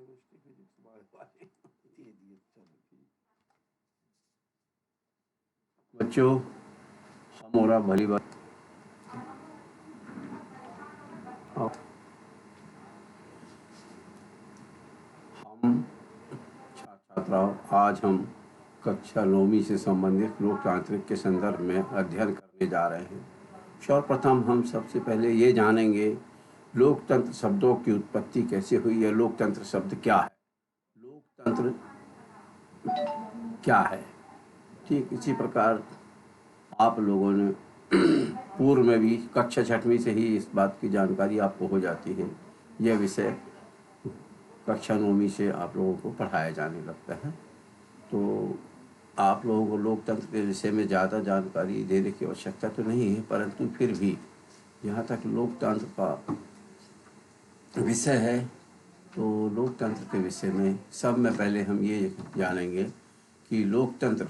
Chemistry physics वाले दे दिए। चलो ठीक। बच्चों, हम और आप भली बात हम छात्राओं, आज हम कक्षा 9वीं से संबंधित लोकतांत्रिक के संदर्भ में अध्ययन करने जा रहे हैं। सर्वप्रथम हम सबसे पहले ये जानेंगे लोकतंत्र शब्दों की उत्पत्ति कैसे हुई है। लोकतंत्र शब्द क्या है, लोकतंत्र क्या है। ठीक इसी प्रकार आप लोगों ने पूर्व में भी कक्षा 6वीं से ही इस बात की जानकारी आपको हो जाती है। यह विषय कक्षा 9वीं से आप लोगों को पढ़ाया जाने लगता है। तो आप लोगों को लोकतंत्र के विषय में ज़्यादा जानकारी देने की आवश्यकता तो नहीं है, परंतु फिर भी जहाँ तक लोकतंत्र का विषय है तो लोकतंत्र के विषय में सब में पहले हम ये जानेंगे कि लोकतंत्र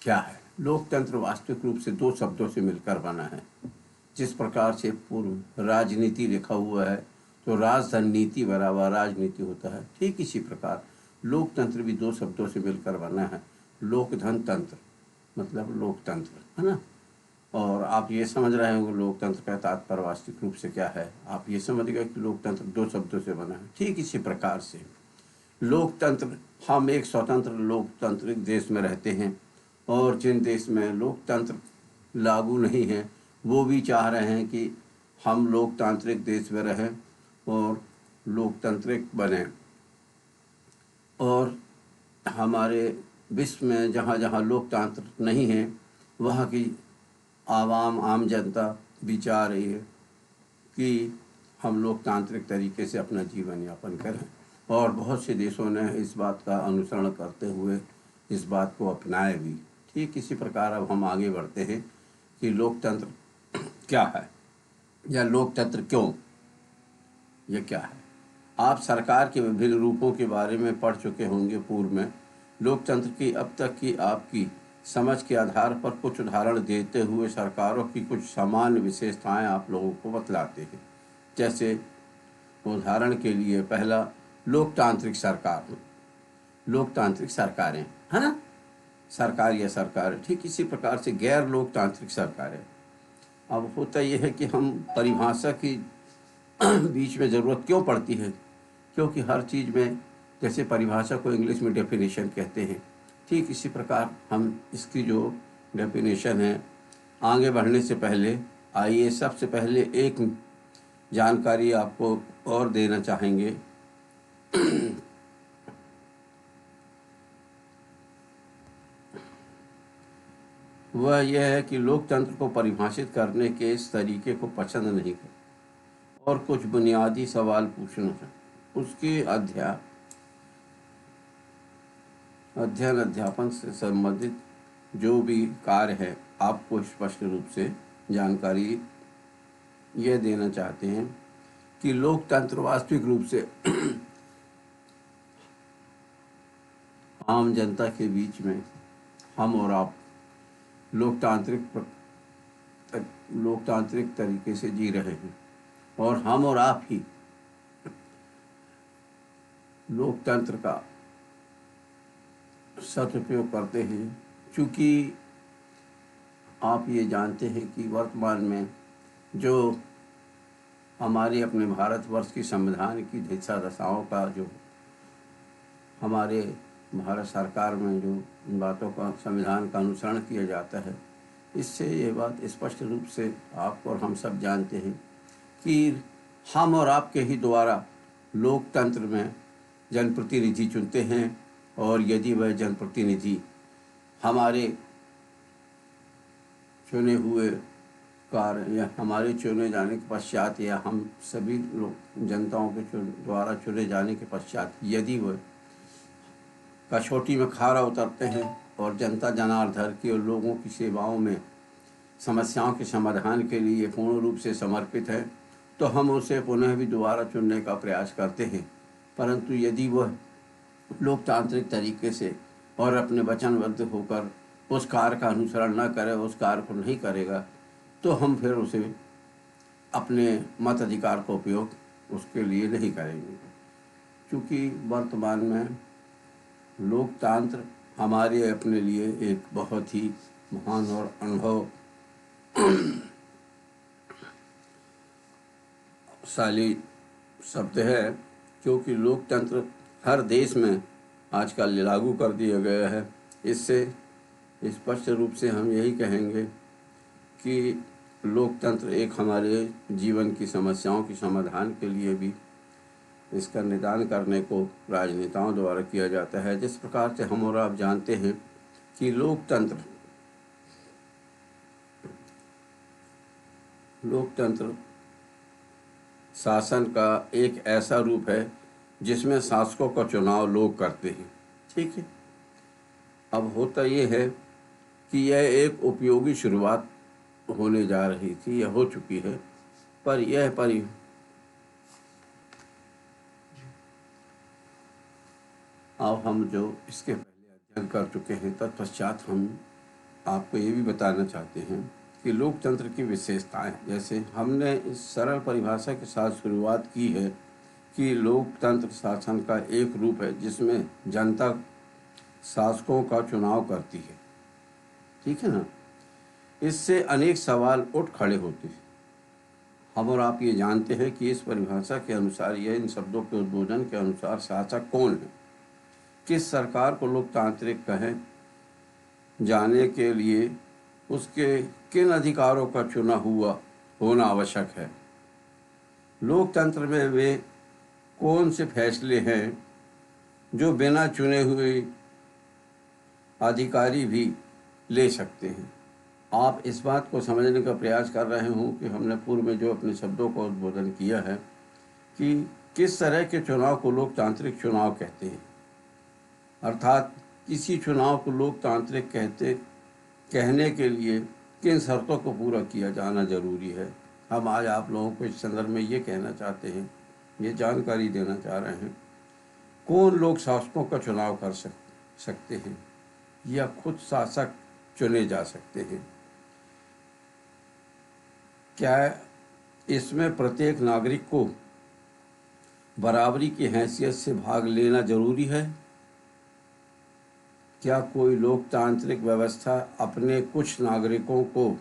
क्या है। लोकतंत्र वास्तविक रूप से दो शब्दों से मिलकर बना है। जिस प्रकार से पूर्व राजनीति लिखा हुआ है तो राजधन नीति बराबर राजनीति होता है, ठीक इसी प्रकार लोकतंत्र भी दो शब्दों से मिलकर बना है। लोकधन तंत्र मतलब लोकतंत्र, है ना। और आप ये समझ रहे होंगे लोकतंत्र का तात्पर्य वास्तविक रूप से क्या है। आप ये समझ गए कि लोकतंत्र दो शब्दों से बना है। ठीक इसी प्रकार से लोकतंत्र, हम एक स्वतंत्र लोकतांत्रिक देश में रहते हैं और जिन देश में लोकतंत्र लागू नहीं है वो भी चाह रहे हैं कि हम लोकतांत्रिक देश में रहें और लोकतांत्रिक बने। और हमारे विश्व में जहाँ जहाँ लोकतंत्र नहीं है वहाँ की आम जनता भी चाह रही है कि हम लोकतांत्रिक तरीके से अपना जीवन यापन करें। और बहुत से देशों ने इस बात का अनुसरण करते हुए इस बात को अपनाए भी। ठीक इसी प्रकार अब हम आगे बढ़ते हैं कि लोकतंत्र क्या है या लोकतंत्र क्यों, ये क्या है। आप सरकार के विभिन्न रूपों के बारे में पढ़ चुके होंगे पूर्व में। लोकतंत्र की अब तक की आपकी समझ के आधार पर कुछ उदाहरण देते हुए सरकारों की कुछ सामान्य विशेषताएं आप लोगों को बतलाते हैं। जैसे उदाहरण के लिए पहला, लोकतांत्रिक सरकार, लोकतांत्रिक सरकारें, है ना, सरकार या सरकार। ठीक इसी प्रकार से गैर लोकतांत्रिक सरकारें। अब होता यह है कि हम परिभाषा की बीच में ज़रूरत क्यों पड़ती है, क्योंकि हर चीज़ में जैसे परिभाषा को इंग्लिश में डेफिनेशन कहते हैं, ठीक इसी प्रकार हम इसकी जो डेफिनेशन है आगे बढ़ने से पहले आइए सबसे पहले एक जानकारी आपको और देना चाहेंगे। वह यह है कि लोकतंत्र को परिभाषित करने के इस तरीके को पसंद नहीं करते और कुछ बुनियादी सवाल पूछना चाहिए। उसके अध्ययन अध्यापन से संबंधित जो भी कार्य है आपको स्पष्ट रूप से जानकारी यह देना चाहते हैं कि लोकतंत्र वास्तविक रूप से आम जनता के बीच में हम और आप लोकतांत्रिक तरीके से जी रहे हैं और हम और आप ही लोकतंत्र का सदुपयोग करते हैं। चूँकि आप ये जानते हैं कि वर्तमान में जो हमारे अपने भारतवर्ष की संविधान की दिशा दशाओं का जो हमारे भारत सरकार में जो इन बातों का संविधान का अनुसरण किया जाता है, इससे ये बात स्पष्ट रूप से आप और हम सब जानते हैं कि हम और आपके ही द्वारा लोकतंत्र में जनप्रतिनिधि चुनते हैं। और यदि वह जनप्रतिनिधि हमारे चुने हुए कार्य या हमारे चुने जाने के पश्चात या हम सभी लोग जनताओं के द्वारा चुने जाने के पश्चात यदि वह कसौटी में खरा उतरते हैं और जनता जनार्दन के और लोगों की सेवाओं में समस्याओं के समाधान के लिए पूर्ण रूप से समर्पित है तो हम उसे पुनः भी दोबारा चुनने का प्रयास करते हैं। परंतु यदि वह लोकतांत्रिक तरीके से और अपने वचनबद्ध होकर उस कार्य का अनुसरण न करे, उस कार्य को नहीं करेगा, तो हम फिर उसे अपने मताधिकार का उपयोग उसके लिए नहीं करेंगे। चूँकि वर्तमान में लोकतंत्र हमारे अपने लिए एक बहुत ही महान और अनुभवशाली शब्द है, क्योंकि लोकतंत्र हर देश में आजकल लागू कर दिया गया है। इससे स्पष्ट रूप से हम यही कहेंगे कि लोकतंत्र एक हमारे जीवन की समस्याओं के समाधान के लिए भी इसका निदान करने को राजनेताओं द्वारा किया जाता है। जिस प्रकार से हम और आप जानते हैं कि लोकतंत्र शासन का एक ऐसा रूप है जिसमें शासकों का चुनाव लोग करते हैं। ठीक है, अब होता ये है कि यह एक उपयोगी शुरुआत होने जा रही थी, यह हो चुकी है, पर अब हम जो इसके पहले अध्ययन कर चुके हैं, तत्पश्चात हम आपको ये भी बताना चाहते हैं कि लोकतंत्र की विशेषताएं, जैसे हमने इस सरल परिभाषा के साथ शुरुआत की है कि लोकतंत्र शासन का एक रूप है जिसमें जनता शासकों का चुनाव करती है। ठीक है ना। इससे अनेक सवाल उठ खड़े होते हैं। हम और आप ये जानते हैं कि इस परिभाषा के अनुसार, यह इन शब्दों के उद्बोधन के अनुसार शासक कौन है, किस सरकार को लोकतांत्रिक कहें जाने के लिए उसके किन अधिकारों का चुना हुआ होना आवश्यक है। लोकतंत्र में वे कौन से फैसले हैं जो बिना चुने हुए अधिकारी भी ले सकते हैं। आप इस बात को समझने का प्रयास कर रहे हों कि हमने पूर्व में जो अपने शब्दों का उद्बोधन किया है कि किस तरह के चुनाव को लोकतांत्रिक चुनाव कहते हैं, अर्थात किसी चुनाव को लोकतांत्रिक कहने के लिए किन शर्तों को पूरा किया जाना जरूरी है। हम आज आप लोगों को इस संदर्भ में ये कहना चाहते हैं, ये जानकारी देना चाह रहे हैं, कौन लोग शासकों का चुनाव कर सकते हैं या खुद शासक चुने जा सकते हैं। क्या इसमें प्रत्येक नागरिक को बराबरी की हैसियत से भाग लेना जरूरी है। क्या कोई लोकतांत्रिक व्यवस्था अपने कुछ नागरिकों को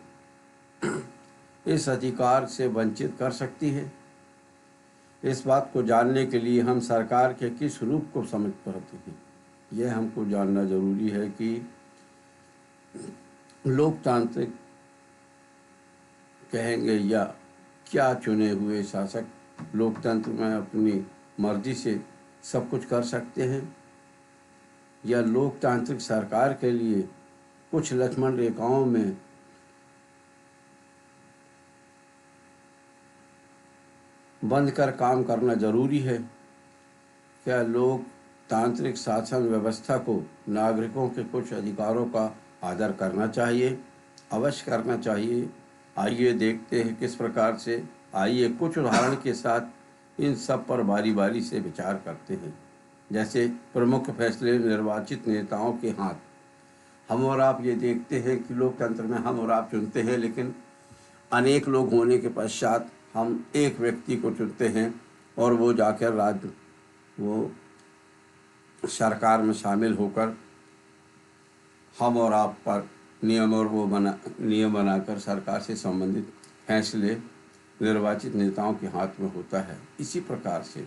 इस अधिकार से वंचित कर सकती है। इस बात को जानने के लिए हम सरकार के किस रूप को समझ पाते हैं, यह हमको जानना जरूरी है कि लोकतांत्रिक कहेंगे या क्या चुने हुए शासक लोकतंत्र में अपनी मर्जी से सब कुछ कर सकते हैं, या लोकतांत्रिक सरकार के लिए कुछ लक्ष्मण रेखाओं में बंद कर काम करना जरूरी है। क्या लोकतांत्रिक शासन व्यवस्था को नागरिकों के कुछ अधिकारों का आदर करना चाहिए? अवश्य करना चाहिए। आइए देखते हैं किस प्रकार से। आइए कुछ उदाहरण के साथ इन सब पर बारी बारी से विचार करते हैं। जैसे प्रमुख फैसले निर्वाचित नेताओं के हाथ। हम और आप ये देखते हैं कि लोकतंत्र में हम और आप चुनते हैं, लेकिन अनेक लोग होने के पश्चात हम एक व्यक्ति को चुनते हैं और वो जाकर वो सरकार में शामिल होकर हम और आप पर नियम बनाकर सरकार से संबंधित फैसले निर्वाचित नेताओं के हाथ में होता है। इसी प्रकार से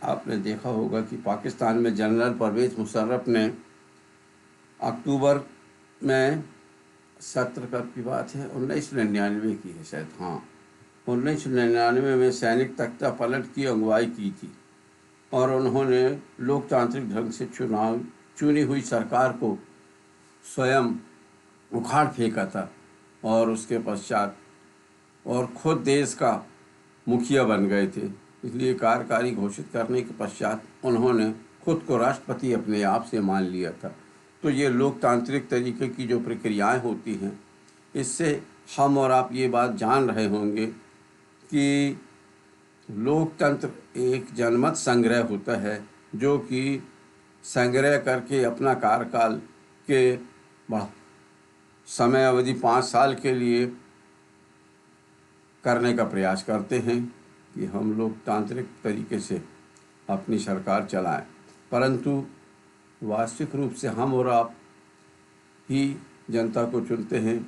आपने देखा होगा कि पाकिस्तान में जनरल परवेज मुशर्रफ ने अक्टूबर में 17 की बात है 1999 की है शायद, हाँ 1999 में सैनिक तख्ता पलट की अगुवाई की थी और उन्होंने लोकतांत्रिक ढंग से चुनी हुई सरकार को स्वयं उखाड़ फेंका था और उसके पश्चात और खुद देश का मुखिया बन गए थे। इसलिए कार्यकारी घोषित करने के पश्चात उन्होंने खुद को राष्ट्रपति अपने आप से मान लिया था। तो ये लोकतांत्रिक तरीके की जो प्रक्रियाएं होती हैं, इससे हम और आप ये बात जान रहे होंगे कि लोकतंत्र एक जनमत संग्रह होता है जो कि संग्रह करके अपना कार्यकाल के समय अवधि 5 साल के लिए करने का प्रयास करते हैं कि हम लोकतांत्रिक तरीके से अपनी सरकार चलाएं, परंतु वास्तविक रूप से हम और आप ही जनता को चुनते हैं।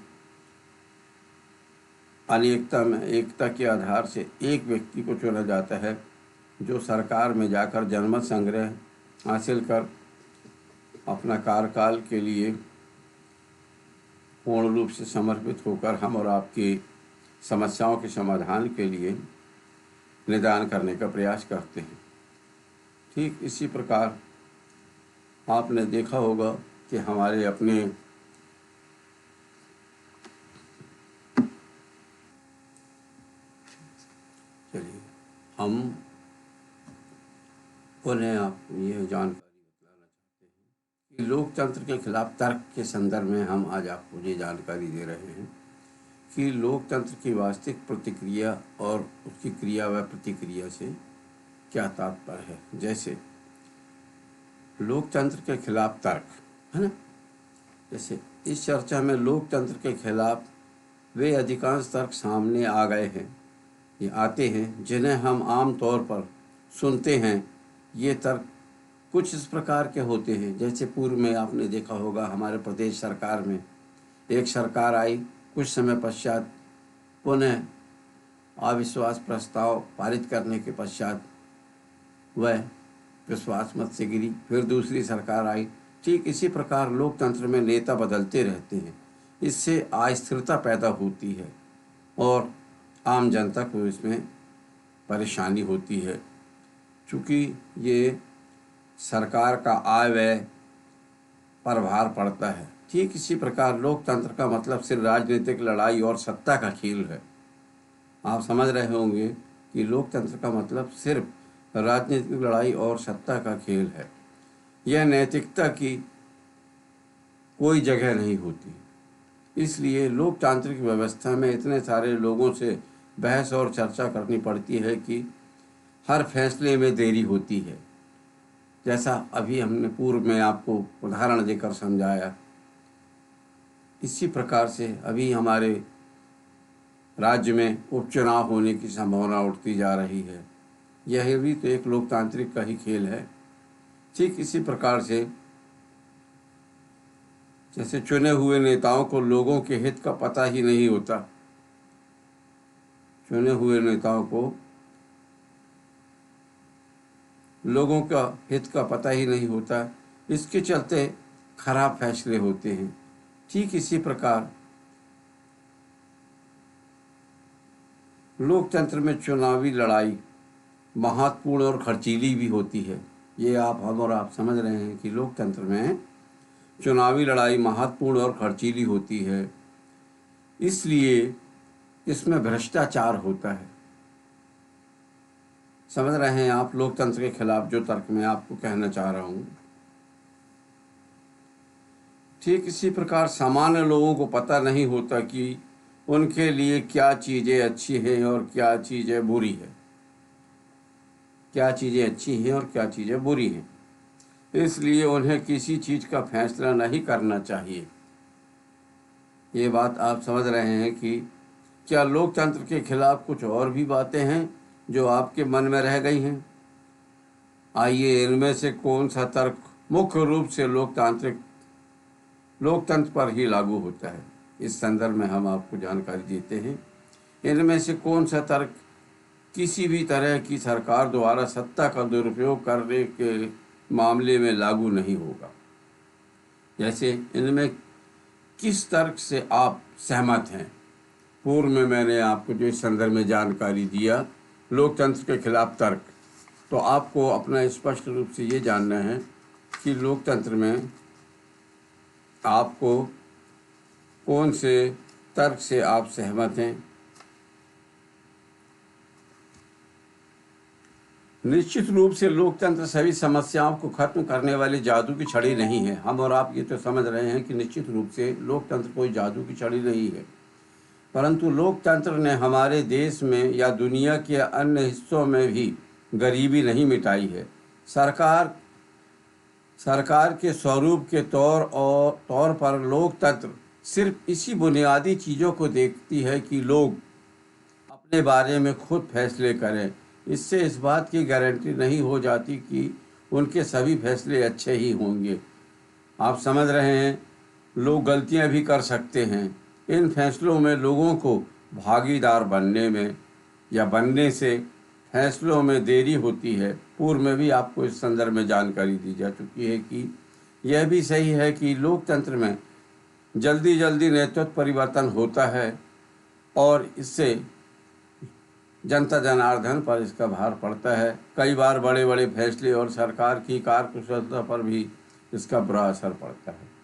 अनेकता में एकता के आधार से एक व्यक्ति को चुना जाता है जो सरकार में जाकर जनमत संग्रह हासिल कर अपना कार्यकाल के लिए पूर्ण रूप से समर्पित होकर हम और आपकी समस्याओं के समाधान के लिए निदान करने का प्रयास करते हैं। ठीक इसी प्रकार आपने देखा होगा कि हमारे अपने चलिए हम उन्हें आपको यह जानकारी बताना चाहते हैं कि लोकतंत्र के खिलाफ तर्क के संदर्भ में हम आज आपको ये जानकारी दे रहे हैं कि लोकतंत्र की वास्तविक प्रतिक्रिया और उसकी क्रिया व प्रतिक्रिया से क्या तात्पर्य है। जैसे लोकतंत्र के खिलाफ तर्क, है ना, जैसे इस चर्चा में लोकतंत्र के खिलाफ वे अधिकांश तर्क सामने आ गए हैं, ये आते हैं जिन्हें हम आम तौर पर सुनते हैं। ये तर्क कुछ इस प्रकार के होते हैं, जैसे पूर्व में आपने देखा होगा हमारे प्रदेश सरकार में एक सरकार आई, कुछ समय पश्चात पुनः अविश्वास प्रस्ताव पारित करने के पश्चात वह विश्वास मत से गिरी, फिर दूसरी सरकार आई। ठीक इसी प्रकार लोकतंत्र में नेता बदलते रहते हैं, इससे अस्थिरता पैदा होती है और आम जनता को इसमें परेशानी होती है, चूँकि ये सरकार का आय व्यय पर भार पड़ता है। ठीक इसी प्रकार लोकतंत्र का मतलब सिर्फ राजनीतिक लड़ाई और सत्ता का खेल है। आप समझ रहे होंगे कि लोकतंत्र का मतलब सिर्फ राजनीतिक लड़ाई और सत्ता का खेल है। यह नैतिकता की कोई जगह नहीं होती। इसलिए लोकतांत्रिक व्यवस्था में इतने सारे लोगों से बहस और चर्चा करनी पड़ती है कि हर फैसले में देरी होती है। जैसा अभी हमने पूर्व में आपको उदाहरण देकर समझाया, इसी प्रकार से अभी हमारे राज्य में उपचुनाव होने की संभावना उठती जा रही है। यह भी तो एक लोकतांत्रिक का ही खेल है। ठीक इसी प्रकार से जैसे चुने हुए नेताओं को लोगों के हित का पता ही नहीं होता, चुने हुए नेताओं को लोगों का हित का पता ही नहीं होता, इसके चलते खराब फैसले होते हैं। ठीक इसी प्रकार लोकतंत्र में चुनावी लड़ाई महत्वपूर्ण और खर्चीली भी होती है। ये हम और आप समझ रहे हैं कि लोकतंत्र में चुनावी लड़ाई महत्वपूर्ण और खर्चीली होती है, इसलिए इसमें भ्रष्टाचार होता है। समझ रहे हैं आप लोकतंत्र के खिलाफ जो तर्क मैं आपको कहना चाह रहा हूँ। ठीक इसी प्रकार सामान्य लोगों को पता नहीं होता कि उनके लिए क्या चीज़ें अच्छी हैं और क्या चीज़ें बुरी है, क्या चीज़ें अच्छी हैं और क्या चीज़ें बुरी हैं। इसलिए उन्हें किसी चीज़ का फैसला नहीं करना चाहिए। ये बात आप समझ रहे हैं कि क्या लोकतंत्र के खिलाफ कुछ और भी बातें हैं जो आपके मन में रह गई हैं। आइए इनमें से कौन सा तर्क मुख्य रूप से लोकतंत्र पर ही लागू होता है, इस संदर्भ में हम आपको जानकारी देते हैं। इनमें से कौन सा तर्क किसी भी तरह की सरकार द्वारा सत्ता का दुरुपयोग करने के मामले में लागू नहीं होगा। जैसे इनमें किस तर्क से आप सहमत हैं। पूर्व में मैंने आपको जो इस संदर्भ में जानकारी दिया लोकतंत्र के खिलाफ तर्क, तो आपको अपना स्पष्ट रूप से ये जानना है कि लोकतंत्र में आपको कौन से तर्क से आप सहमत हैं। निश्चित रूप से लोकतंत्र सभी समस्याओं को खत्म करने वाली जादू की छड़ी नहीं है। हम और आप ये तो समझ रहे हैं कि निश्चित रूप से लोकतंत्र कोई जादू की छड़ी नहीं है, परंतु लोकतंत्र ने हमारे देश में या दुनिया के अन्य हिस्सों में भी गरीबी नहीं मिटाई है। सरकार के स्वरूप के तौर पर लोकतंत्र सिर्फ इसी बुनियादी चीज़ों को देखती है कि लोग अपने बारे में खुद फैसले करें, इससे इस बात की गारंटी नहीं हो जाती कि उनके सभी फैसले अच्छे ही होंगे। आप समझ रहे हैं, लोग गलतियां भी कर सकते हैं। इन फैसलों में लोगों को भागीदार बनने में या बनने से फैसलों में देरी होती है। पूर्व में भी आपको इस संदर्भ में जानकारी दी जा चुकी है कि यह भी सही है कि लोकतंत्र में जल्दी जल्दी नेतृत्व परिवर्तन होता है और इससे जनता जनार्दन पर इसका भार पड़ता है। कई बार बड़े बड़े फैसले और सरकार की कार्यकुशलता पर भी इसका बुरा असर पड़ता है।